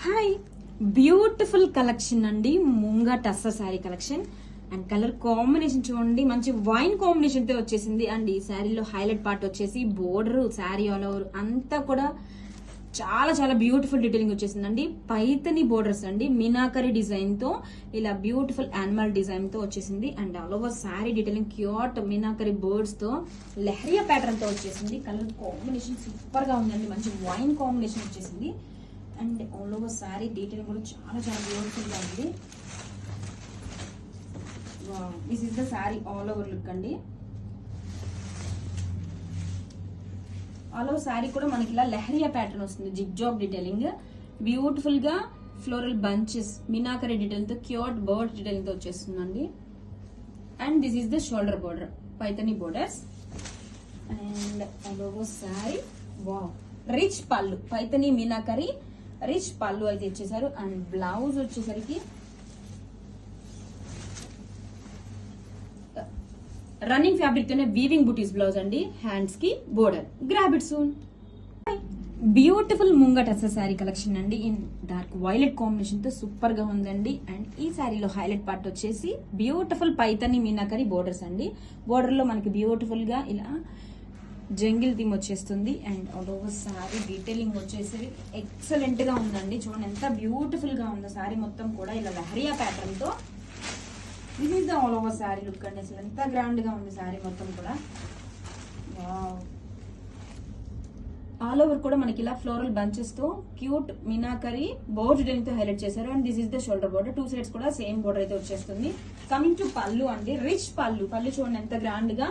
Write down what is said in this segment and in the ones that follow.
Hi, beautiful collection అండి. Munga Tussar sari collection and colour combination చూడండి, మంచి వైన్ కాంబినేషన్ తో వచ్చేసింది. అండ్ ఈ శారీలో హైలైట్ పార్ట్ వచ్చేసి బోర్డర్, శారీ ఆల్ ఓవర్ అంతా కూడా చాలా చాలా బ్యూటిఫుల్ డీటెయిలింగ్ వచ్చేసిందండి. పైతని బోర్డర్స్ అండి, మీనాకరి డిజైన్ తో ఇలా బ్యూటిఫుల్ యానిమల్ డిజైన్ తో వచ్చేసింది. And all over sari detailing cute meenakari birds తో లెహరియా ప్యాటర్న్ తో వచ్చేసింది. కలర్ కాంబినేషన్ సూపర్ గా ఉందండి, మంచి వైన్ కాంబినేషన్ వచ్చేసింది. And all over sari detailing కూడా చాలా చాలా బ్యూటిఫుల్ గా ఉంది. This is the sari all over look అండి. ఆల్ ఓవర్ శారీ కూడా మనకి ఇలా లెహరియా ప్యాటర్న్ వస్తుంది, జిగ్ జాగ్ డీటెయిలింగ్, బ్యూటిఫుల్ గా ఫ్లోరల్ బంచెస్ మీనాకరి డీటెయిల్ తో క్యూట్ బర్డ్ డీటెయిలింగ్ తో వచ్చేస్తుందండి. And this is the shoulder border, Paithani borders. And all over sari rich పళ్ళు, పైతని మీనాకరి రిచ్ పళ్ళు అయితే ఇచ్చేసారు. అండ్ బ్లౌజ్ వచ్చేసరికి రన్నింగ్ ఫ్యాబ్రిక్ తోనే వీవింగ్ బుటీస్ బ్లౌజ్ అండి. హ్యాండ్స్ కి border. Grab it soon. Beautiful Moonga Tussar sari collection అండి, ఇన్ డార్క్ వైలెట్ కాంబినేషన్ తో సూపర్ గా ఉందండి. అండ్ ఈ శారీలో హైలైట్ పార్ట్ వచ్చేసి బ్యూటిఫుల్ పైతని మీనాకరి బోర్డర్స్ అండి. బోర్డర్ లో మనకి బ్యూటిఫుల్ గా ఇలా జంగిల్ థీమ్ వచ్చేస్తుంది. And all over sari detailing వచ్చేసి ఎక్సలెంట్ గా ఉందండి. చూడండి ఎంత బ్యూటిఫుల్ గా ఉందో శారీ మొత్తం కూడా ఇలా లహరియా ప్యాటర్న్ తో. This is the all over sari look అండి, అసలు ఎంత గ్రాండ్ గా ఉంది శారీ మొత్తం కూడా. ఆల్ ఓవర్ కూడా మనకి ఇలా ఫ్లోరల్ బంచెస్ తో క్యూట్ మీనాకరి బోర్డ్ డీటెయిలింగ్ తో హైలైట్ చేశారు. And this is the shoulder border, two sides కూడా సేమ్ బోర్డర్ అయితే వచ్చేస్తుంది. కమింగ్ టు పళ్ళు అండి, రిచ్ పళ్ళు. పళ్ళు చూడండి ఎంత గ్రాండ్ గా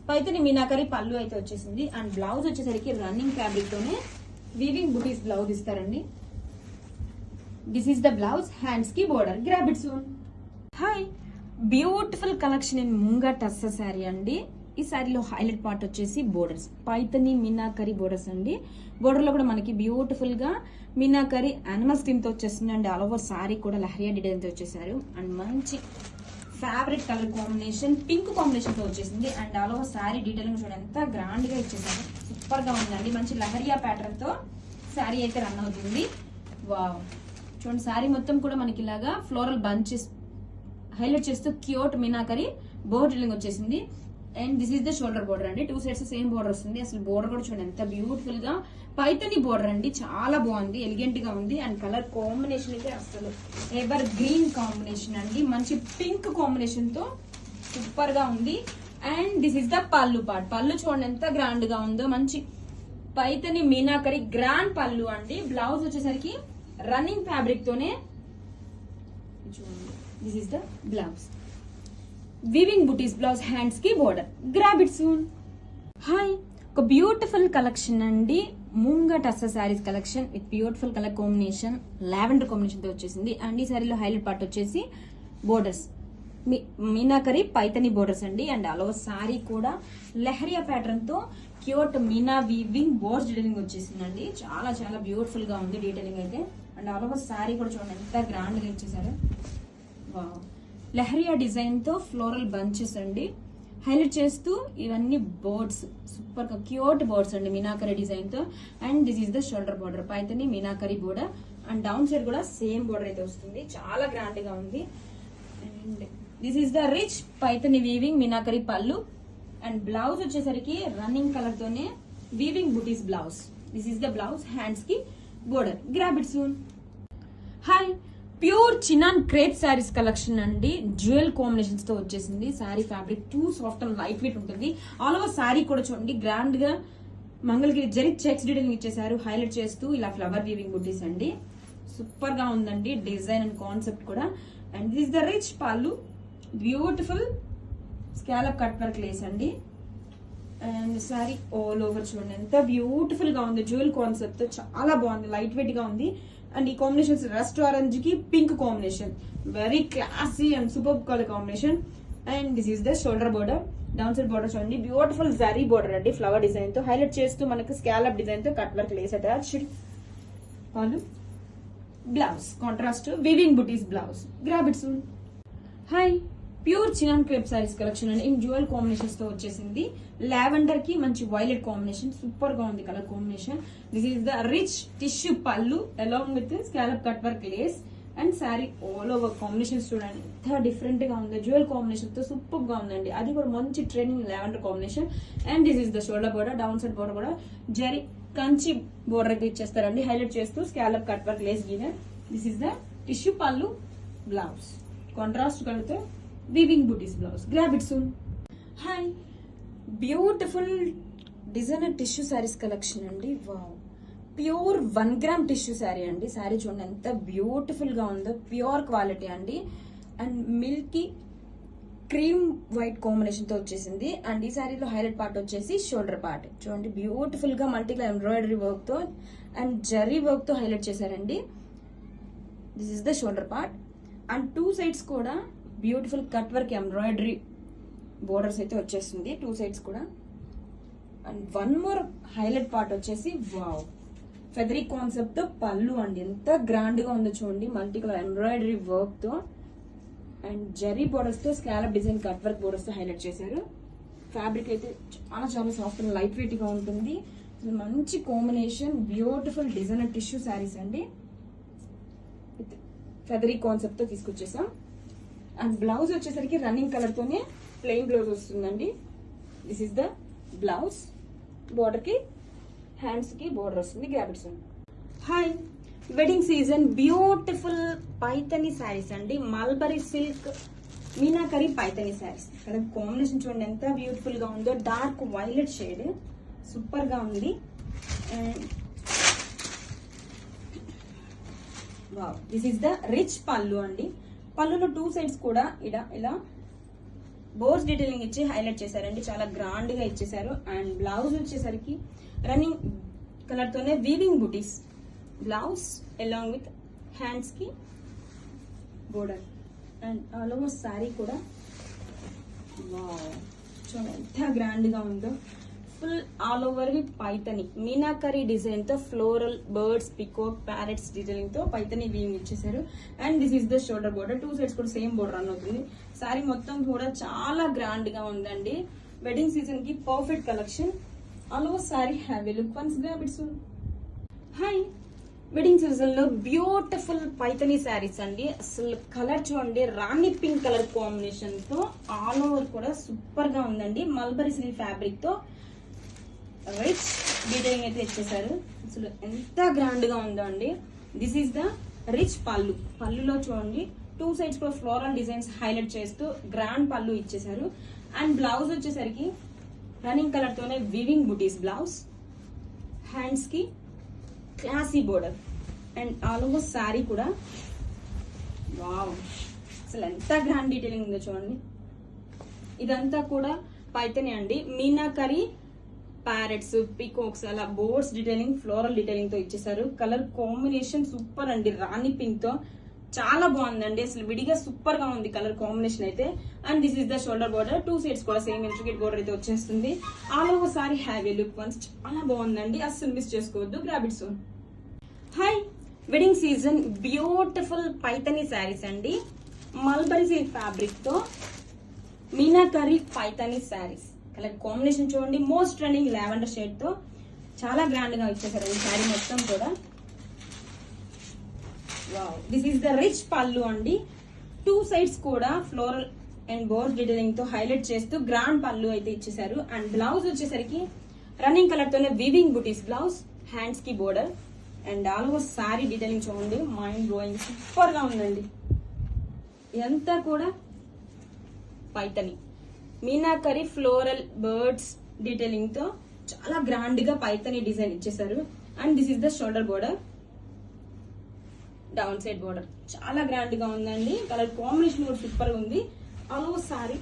పైతని మీనాకరి పళ్ళు అయితే వచ్చేసింది. అండ్ బ్లౌజ్ వచ్చేసరికి రన్నింగ్ ఫ్యాబ్రిక్ తోనే వీవింగ్ బుటీస్ బ్లౌజ్ ఇస్తారండి. This is the blouse, hands కి border. Grab it soon. Hi, beautiful collection in Moonga Tussar sari అండి. ఈ శారీలో హైలైట్ పార్ట్ వచ్చేసి బోర్డర్స్, పైతని మీనాకరి బోర్డర్స్ అండి. బోర్డర్ లో కూడా మనకి బ్యూటిఫుల్ గా మీనాకరి యానిమల్స్ థీమ్ తో వచ్చేస్తుంది. అండ్ ఆల్ ఓవర్ శారీ కూడా లహరియా డిజైన్ తో వచ్చేసారు. అండ్ మంచి fabric colour combination, pink combination తో వచ్చేసింది. And all over sari detailing చూడండి ఎంత గ్రాండ్ గా ఇచ్చేసారు, సూపర్ గా ఉందండి. మంచి లహరియా ప్యాటర్న్ తో శారీ అయితే రన్ అవుతుంది. వావ్, చూడండి శారీ మొత్తం కూడా మనకి ఇలాగా ఫ్లోరల్ బంచెస్ హైలైట్ చేస్తూ క్యూట్ మీనాకరి బోర్డర్ డీటెయిలింగ్ వచ్చేసింది. And this is the shoulder border అండి, టూ సైడ్స్ సేమ్ బోర్డర్ వస్తుంది. అసలు బోర్డర్ కూడా చూడండి ఎంత బ్యూటిఫుల్ గా పైతని బోర్డర్ అండి, చాలా బాగుంది, ఎలిగెంట్ గా ఉంది. అండ్ కలర్ కాంబినేషన్ అయితే అసలు ఎవర్ గ్రీన్ కాంబినేషన్ అండి, మంచి పింక్ కాంబినేషన్ తో సూపర్ గా ఉంది. అండ్ దిస్ ఇస్ ద పళ్ళు పార్ట్. పళ్ళు చూడండి ఎంత గ్రాండ్ గా ఉందో, మంచి పైతని మీనాకరి గ్రాండ్ పళ్ళు అండి. బ్లౌజ్ వచ్చేసరికి రన్నింగ్ ఫ్యాబ్రిక్ తోనే చూడండి, this is the blouse, weaving buttis blouse, hands కి border. Grab it soon. Hi, ఒక బ్యూటిఫుల్ కలెక్షన్ అండి, munga tussar saris collection with beautiful colour combination, lavender combination తో వచ్చేసింది. అండ్ ఈ శారీలో హైలైట్ పార్ట్ వచ్చేసి బోర్డర్స్, మీనాకరి పైతని బోర్డర్స్ అండి. అండ్ ఆల్ ఓవర్ శారీ కూడా లెహరియా ప్యాటర్న్ తో cute Meena weaving boards detailing వచ్చేసిందండి. చాలా చాలా బ్యూటిఫుల్ గా ఉంది డీటెయిలింగ్ అయితే. అండ్ ఆల్ ఓవర్ శారీ కూడా చూడండి ఎంత గ్రాండ్ గా ఇచ్చేసారు. లెహరియా డిజైన్ తో ఫ్లోరల్ బంచెస్ అండి హైలైట్ చేస్తూ, ఇవన్నీ బోర్డ్స్ సూపర్ గా క్యూట్ బోర్డ్స్ అండి మీనాకరి డిజైన్ తో. And this is the shoulder border, Paithani meenakari border. And down side కూడా సేమ్ బోర్డర్ అయితే వస్తుంది, చాలా గ్రాండ్ గా ఉంది. And this is the rich Paithani weaving meenakari పళ్ళు. అండ్ బ్లౌజ్ వచ్చేసరికి రన్నింగ్ కలర్ తోనే weaving buttis blouse. This is the blouse, hands కి border. Grab it soon. Hi, pure chinon crepe saris collection అండి, జ్యువెల్ కాంబినేషన్స్ తో వచ్చేసింది. Sari fabric too soft and light weight ఉంటుంది. All over sari కూడా చూడండి గ్రాండ్ గా మంగళగిరి జరీ చెక్స్ డీటెయిలింగ్ ఇచ్చేసారు, హైలైట్ చేస్తూ ఇలా ఫ్లవర్ వీవింగ్ బుటీస్ అండి. సూపర్ గా ఉందండి డిజైన్ అండ్ కాన్సెప్ట్ కూడా. And this is the rich pallu, beautiful scallop cut work lace అండి. అండ్ శారీ ఆల్ ఓవర్ చూడండి ఎంత బ్యూటిఫుల్ గా ఉంది, జ్యువెల్ కాన్సెప్ట్ తో చాలా బాగుంది, లైట్ వెయిట్ గా ఉంది. అండ్ ఈ కాంబినేషన్స్ రస్ట్ ఆరెంజ్ కి pink combination, very classy and super colour combination. And this is the shoulder border, down side border చూడండి బ్యూటిఫుల్ జరీ బోర్డర్ అండి, ఫ్లవర్ డిజైన్ తో హైలైట్ చేస్తూ మనకి స్కాలప్ డిజైన్ తో కట్ వర్క్ లేస్ అటాచ్డ్. పళ్ళు, blouse contrast weaving buttis blouse. Grab it soon. Hi, pure chinon crepe saris collection అండి in dual combinations తో వచ్చేసింది. లావెండర్ కి మంచి వైలెట్ కాంబినేషన్, సూపర్ గా ఉంది colour combination. This is the rich tissue pallu along with scallop cut work lace and sari all over combinations చూడండి ఎంత different గా ఉంది. డ్యూయల్ కాంబినేషన్ తో సూపర్ గా ఉందండి. అది కూడా మంచి trending lavender combination. And this is the shoulder border, down side border కూడా జరీ కంచి బోర్డర్ అయితే ఇచ్చేస్తారండి, హైలైట్ చేస్తూ స్కాలప్ కట్ వర్క్ లేస్ గీనర్. This is the tissue pallu blouse, contrast colour weaving buttis blouse. Grab it soon. Hi, beautiful designer tissue saris collection అండి. Wow, pure 1 gram tissue sari అండి. శారీ చూడండి ఎంత beautiful గా ఉందో, ప్యూర్ క్వాలిటీ అండి. And milky cream white combination తో వచ్చేసింది. అండ్ ఈ శారీలో హైలైట్ పార్ట్ వచ్చేసి షోల్డర్ పార్ట్ చూడండి, బ్యూటిఫుల్ గా మల్టీ కలర్ ఎంబ్రాయిడరీ వర్క్ తో అండ్ జరీ వర్క్ తో హైలైట్ చేశారండి. This is the shoulder part. And 2 sides కూడా beautiful cut work embroidery borders అయితే వచ్చేస్తుంది 2 సైడ్స్ కూడా. అండ్ 1 మోర్ హైలైట్ పార్ట్ వచ్చేసి వావ్, ఫెదరీ కాన్సెప్ట్ తో పళ్ళు అండి, ఎంత గ్రాండ్ గా ఉందో చూడండి, మల్టీ కలర్ ఎంబ్రాయిడరీ వర్క్ తో అండ్ జరీ బోర్డర్స్ తో scallop design cut work borders తో హైలైట్ చేశారు. ఫ్యాబ్రిక్ అయితే చాలా చాలా సాఫ్ట్ అండ్ లైట్ వెయిట్ గా ఉంటుంది. మంచి combination, beautiful designer tissue saris అండి, ఫెదరీ కాన్సెప్ట్ తో తీసుకొచ్చేసాం. అండ్ బ్లౌజ్ వచ్చేసరికి రన్నింగ్ కలర్ తోనే ప్లెయిన్ బ్లౌజ్ వస్తుందండి. This is the blouse. Border కి హ్యాండ్స్ కి బోర్డర్ వస్తుంది. Grab it soon. Hi, wedding season beautiful Paithani saris అండి, మల్బరీ సిల్క్ మీనాకరీ పైతని శారీస్. ఇక్కడ కాంబినేషన్ చూడండి ఎంత బ్యూటిఫుల్ గా ఉందో, డార్క్ వైలెట్ షేడ్ సూపర్ గా ఉంది. Wow, this is the rich పళ్ళు అండి. పళ్ళులో 2 సైడ్స్ కూడా ఇలా బోర్స్ డీటెయిలింగ్ ఇచ్చి హైలైట్ చేశారండి, చాలా గ్రాండ్ గా ఇచ్చేసారు. అండ్ బ్లౌజ్ వచ్చేసరికి రన్నింగ్ కలర్ తోనే weaving buttis blouse along with hands కి border. And all over sari కూడా వావ్, చూడండి ఎంత గ్రాండ్ గా ఉందో. ఫుల్ ఆల్ ఓవర్ వి పైతని మీనాకరీ డిజైన్ తో floral birds peacock parrots detailing తో పైతని వీవింగ్ ఇచ్చేసారు. And this is the shoulder border, 2 sides కూడా సేమ్ బోర్డర్ రన్ అవుతుంది. శారీ మొత్తం కూడా చాలా గ్రాండ్ గా ఉందండి. వెడ్డింగ్ సీజన్ కి perfect collection. All over sari have a look. Once grab it soon. Hi, wedding season లో బ్యూటిఫుల్ పైతని శారీస్ అండి. అసలు కలర్ చూడండి, రాణి పింక్ కలర్ కాంబినేషన్ తో ఆల్ ఓవర్ కూడా సూపర్ గా ఉందండి. మల్బరీ సిల్క్ ఫ్యాబ్రిక్ తో రిచ్ డీటెయిలింగ్ అయితే ఇచ్చేసారు. అసలు ఎంత గ్రాండ్ గా ఉందో అండి. దిస్ ఈస్ ద రిచ్ పళ్ళు. పళ్ళులో చూడండి 2 సైడ్స్ కూడా ఫ్లోరల్ డిజైన్స్ హైలైట్ చేస్తూ గ్రాండ్ పళ్ళు ఇచ్చేసారు. అండ్ బ్లౌజ్ వచ్చేసరికి రన్నింగ్ కలర్ తోనే వీవింగ్ బూటీస్ బ్లౌజ్, హ్యాండ్స్ కి classy border. And all over sari కూడా వావ్, అసలు ఎంత గ్రాండ్ డీటెయిలింగ్ ఉందో చూడండి. ఇదంతా కూడా పైతనే అండి, మీనాకరీ ప్యారెట్స్ పీకాక్స్ అలా బోర్డ్స్ డీటెయిలింగ్ ఫ్లోరల్ డీటెయిలింగ్ తో ఇచ్చేసారు. కలర్ కాంబినేషన్ సూపర్ అండి, రాణి పింక్ తో చాలా బాగుందండి. అసలు విడిగా సూపర్ గా ఉంది కలర్ కాంబినేషన్ అయితే. And this is the shoulder border, 2 sides కూడా సేమ్ ఇంట్రికేట్ బోర్డర్ అయితే వచ్చేస్తుంది. All over sorry have a look. Once చాలా బాగుందండి, అస్సలు మిస్ చేసుకోవద్దు. Grab it soon. Hi, wedding season beautiful Paithani saris అండి, మల్బరీ సిల్క్ ఫ్యాబ్రిక్ తో మీనాకరీ పైతని శారీస్. కలర్ కాంబినేషన్ చూడండి, మోస్ట్ ట్రెండింగ్ లావెండర్ షేడ్ తో చాలా గ్రాండ్ గా ఇచ్చేసారు ఈ శారీ మొత్తం కూడా. Wow, this is the rich పళ్ళు అండి. 2 సైడ్స్ కూడా ఫ్లోరల్ అండ్ బోర్డ్ డీటెయిలింగ్ తో హైలైట్ చేస్తూ గ్రాండ్ పళ్ళు అయితే ఇచ్చేసారు. అండ్ బ్లౌజ్ వచ్చేసరికి రన్నింగ్ కలర్ తోనే వీవింగ్ బూటీస్ బ్లౌజ్, హ్యాండ్స్ కి border. And all over sari detailing చూడండి, మైండ్ బ్లోయింగ్ సూపర్ గా ఉందండి. ఇదంతా కూడా Paithani meenakari floral birds detailing తో చాలా గ్రాండ్ గా పైతని డిజైన్ ఇచ్చేసారు. And this is the shoulder border, down side border చాలా గ్రాండ్ గా ఉందండి. కలర్ కాంబినేషన్ కూడా సూపర్ గా ఉంది. All over sorry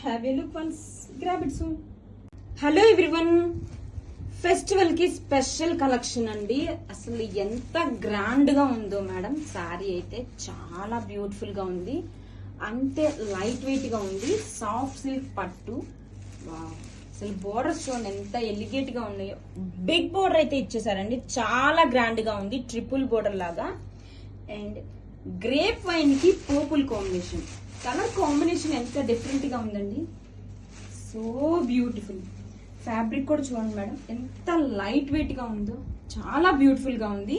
have a look. Once grab it soon. Hello everyone, festival కి స్పెషల్ కలెక్షన్ అండి. అసలు ఎంత గ్రాండ్ గా ఉందో మేడం, సారీ అయితే చాలా బ్యూటిఫుల్ గా ఉంది, అంతే లైట్ వెయిట్ గా ఉంది. సాఫ్ట్ సిల్క్ పట్టు. అసలు బోర్డర్స్ చూడండి ఎంత ఎలిగేట్ గా ఉన్నాయో. బిగ్ బోర్డర్ అయితే ఇచ్చేసారండి, చాలా గ్రాండ్ గా ఉంది, 3 బోర్డర్ లాగా. అండ్ గ్రేప్ వైన్ కి పర్పుల్ కాంబినేషన్ కలర్ కాంబినేషన్ ఎంత డిఫరెంట్ గా ఉందండి, సో బ్యూటిఫుల్. ఫ్యాబ్రిక్ కూడా చూడండి మేడం ఎంత లైట్ వెయిట్ గా ఉందో, చాలా బ్యూటిఫుల్ గా ఉంది.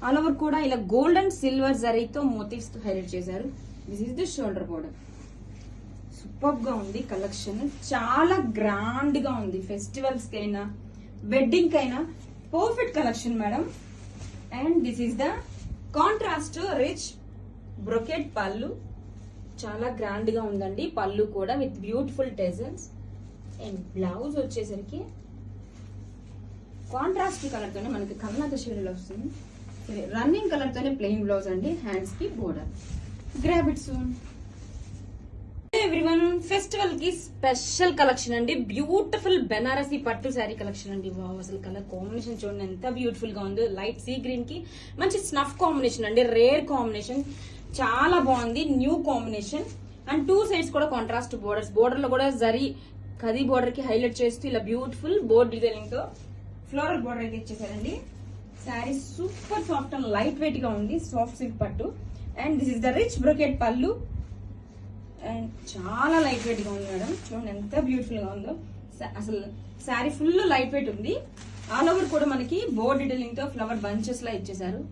ఆల్ ఓవర్ కూడా ఇలా గోల్డ్ అండ్ సిల్వర్ జరీతో మోటివ్స్ తో హైలైట్ చేశారు. This is the shoulder border. Super గా ఉంది కలెక్షన్, చాలా గ్రాండ్ గా ఉంది. ఫెస్టివల్స్ కైనా వెడ్డింగ్ కైనా perfect collection madam. And this is the contrast rich brocade పళ్ళు, చాలా గ్రాండ్ గా ఉందండి. పళ్ళు కూడా విత్ బ్యూటిఫుల్ టెజల్స్. అండ్ బ్లౌజ్ వచ్చేసరికి కాంట్రాస్ట్ కలర్ తోనే మనకి కల్నాత షేడ్ లో వస్తుంది. రన్నింగ్ కలర్ తోనే ప్లెయిన్ బ్లౌజ్ అండి. హ్యాండ్స్ కి border. Grab it soon. Everyone, festival కి స్పెషల్ కలెక్షన్ అండి. బ్యూటిఫుల్ బెనారసీ పట్టు శారీ కలెక్షన్ అండి. వావ్, అసలు కలర్ కాంబినేషన్ చూడండి ఎంత బ్యూటిఫుల్ గా ఉందో. లైట్ సీ గ్రీన్ కి మంచి స్నఫ్ కాంబినేషన్ అండి. రేర్ కాంబినేషన్, చాలా బాగుంది. New combination. And two sides కూడా కాంట్రాస్ట్ బోర్డర్స్. బోర్డర్ లో కూడా జరీ కది బోర్డర్ కి హైలైట్ చేస్తూ ఇలా బ్యూటిఫుల్ బోర్డ్ డిజైనింగ్ తో ఫ్లోరల్ బోర్డర్ అయితే ఇచ్చేసారండి. Sari super soft and light weight గా ఉంది. సాఫ్ట్ సిల్క్ పట్టు. And this is the rich brocade pallu. And చాలా లైట్ వెయిట్ గా ఉంది మేడం. చూడండి ఎంత బ్యూటిఫుల్ గా ఉందో. అసలు శారీ ఫుల్ లైట్ వెయిట్ ఉంది. ఆల్ ఓవర్ కూడా మనకి బోర్డ్ డిజైనింగ్ తో ఫ్లవర్ బంచెస్ లా ఇచ్చేసారు.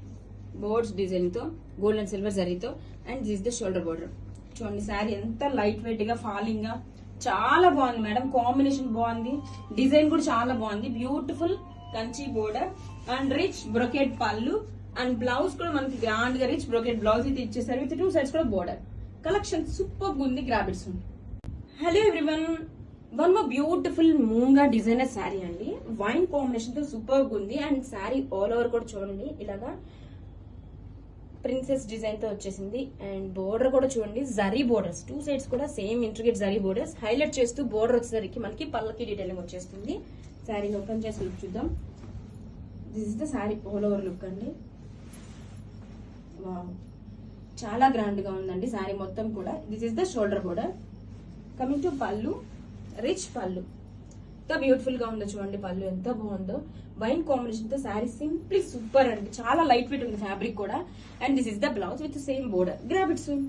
బోర్డ్స్ డిజైన్ తో గోల్డ్ అండ్ సిల్వర్ జరీతో. And this the shoulder border. చూడండి శారీ ఎంత లైట్ వెయిట్ గా ఫాలింగ్ గా చాలా బాగుంది మేడం. కాంబినేషన్ బాగుంది, డిజైన్ కూడా చాలా బాగుంది. Beautiful Kanchi border and rich brocade pallu. And blouse కూడా మనకి గ్రాండ్ గా రిచ్ బ్రొకెట్ బ్లౌజ్ అయితే ఇచ్చేసారు. విత్ టూ సైడ్స్ కూడా బోర్డర్. కలెక్షన్ సూపర్ ఉంది. Grab it soon. Hello everyone, one more beautiful Moonga designer sari అండి. వైన్ కాంబినేషన్ తో సూపర్ ఉంది. అండ్ శారీ ఆల్ ఓవర్ కూడా చూడండి ఇలాగా ప్రిన్సెస్ డిజైన్ తో వచ్చేసింది. అండ్ బోర్డర్ కూడా చూడండి జరీ బోర్డర్స్. టూ సైడ్స్ కూడా same intricate zari borders highlight చేస్తూ బోర్డర్ వచ్చేసరికి మనకి పళ్ళకి డీటెయిలింగ్ వచ్చేస్తుంది. శారీని ఓపెన్ చేసి లుక్ చూద్దాం. This is the sari all over look అండి. వావ్, చాలా గ్రాండ్ గా ఉందండి శారీ మొత్తం కూడా. This is the shoulder border. Coming to పళ్ళు, రిచ్ పళ్ళు. ఎంత బ్యూటిఫుల్ గా ఉందో చూడండి. పళ్ళు ఎంత బాగుందో. వైన్ కాంబినేషన్ తో శారీ సింప్లీ సూపర్ అండి. చాలా లైట్ వెయిట్ ఉంది ఫ్యాబ్రిక్ కూడా. And this is the blouse with same border. Grab it soon.